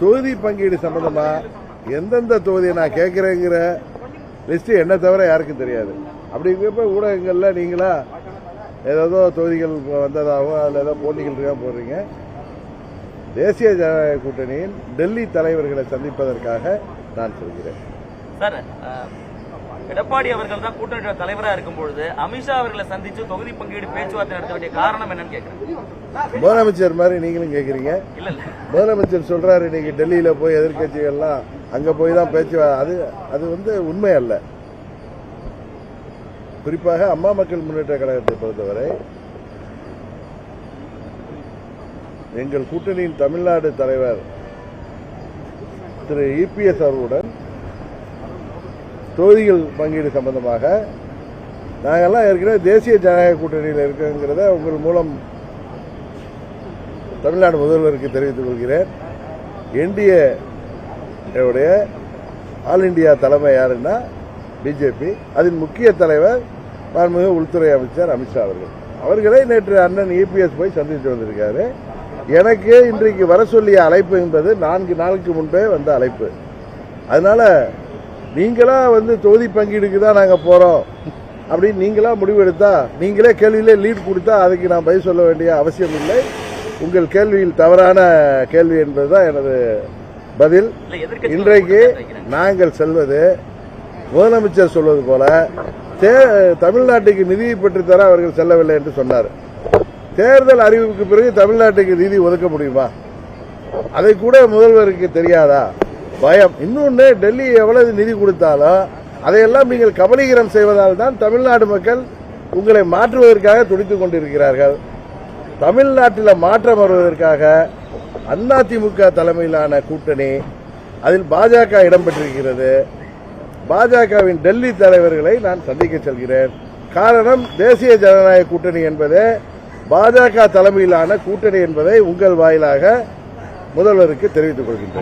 தொகுதி பங்கீடு சம்பந்தமா எந்தெந்த தொகுதியை நான் கேட்கிறேங்கிற லிஸ்ட் என்ன தவிர யாருக்கும் தெரியாது. அப்படிங்கிறப்ப ஊடகங்கள்ல நீங்களா ஏதோ தொகுதிகள் வந்ததாகவும் அதில் ஏதோ போட்டிகள் இருக்கா போடுறீங்க. தேசிய ஜனநாயக கூட்டணியின் டெல்லி தலைவர்களை சந்திப்பதற்காக நான் சொல்கிறேன். சார், எடப்பாடி அவர்கள் தான் கூட்டணி தலைவராக இருக்கும் பொழுது அமித்ஷா அவர்களை சந்திச்சு தொகுதி பங்கீடு பேச்சுவார்த்தை நடத்த வேண்டிய காரணம் என்னன்னு கேட்கிறேன். முதலமைச்சர் மாதிரி நீங்களும் கேட்கறீங்க. இல்ல இல்ல, முதலமைச்சர் சொல்றாரு நீங்க டெல்லியில போய் எதிர்கட்சிகள்லாம் அங்க போய் தான் பேச்சு, அது உண்மை அல்ல. குறிப்பாக அம்மா மக்கள் முன்னேற்ற கழகத்தை பொறுத்தவரை எங்கள் கூட்டணியின் தமிழ்நாடு தலைவர் திரு இபிஎஸ் அவர்களுடன் தொகுதிகள் பங்கீடு சம்பந்தமாக நாங்கெல்லாம் ஏற்கனவே தேசிய ஜனநாயக கூட்டணியில் இருக்குங்கிறத உங்கள் மூலம் தமிழ்நாடு முதல்வருக்கு தெரிவித்துக் கொள்கிறேன். என்டிஏ ஆல் இண்டியா தலைமை யாருன்னா பிஜேபி. அதன் முக்கிய தலைவர் மாண்புமிகு உள்துறை அமைச்சர் அமித்ஷா அவர்களை நேற்று அண்ணன் இபிஎஸ் போய் சந்தித்து வந்திருக்காரு. எனக்கு இன்றைக்கு வர சொல்லிய அழைப்பு என்பது 4 நாளுக்கு முன்பே வந்த அழைப்பு. அதனால நீங்களா தொகுதி பங்கீடுக்கு தான் நாங்க போறோம் அப்படின்னு நீங்களா முடிவெடுத்தா, நீங்களே கேள்வியிலே லீட் கொடுத்தா அதுக்கு நான் பதில் சொல்ல வேண்டிய அவசியம் இல்லை. உங்கள் கேள்வியில் தவறான கேள்வி என்பதுதான் எனது பதில். இன்றைக்கு நாங்கள் செல்வது முதலமைச்சர் சொல்வது போல தமிழ்நாட்டுக்கு நிதியை பெற்றுத்தர அவர்கள் செல்லவில்லை என்று சொன்னார். தேர்தல் அறிவிப்புக்கு பிறகு தமிழ்நாட்டுக்கு நிதி ஒதுக்க முடியுமா? அதை கூட முதல்வருக்கு தெரியாதா? பயம். இன்னொன்னு, டெல்லி எவ்வளவு நிதி கொடுத்தாலும் அதையெல்லாம் நீங்கள் கபலீகரம் செய்வதால் தான் தமிழ்நாடு மக்கள் உங்களை மாற்றுவதற்காக துடித்துக் கொண்டிருக்கிறார்கள். தமிழ்நாட்டில் மாற்றம் வருவதற்காக அதிமுக தலைமையிலான கூட்டணி, அதில் பாஜக இடம்பெற்றிருக்கிறது. பாஜகவின் டெல்லி தலைவர்களை நான் சந்திக்க செல்கிறேன். காரணம், தேசிய ஜனநாயக கூட்டணி என்பதே பாஜக தலைமையிலான கூட்டணி என்பதை உங்கள் வாயிலாக முதல்வருக்கு தெரிவித்துக் கொள்கின்றேன்.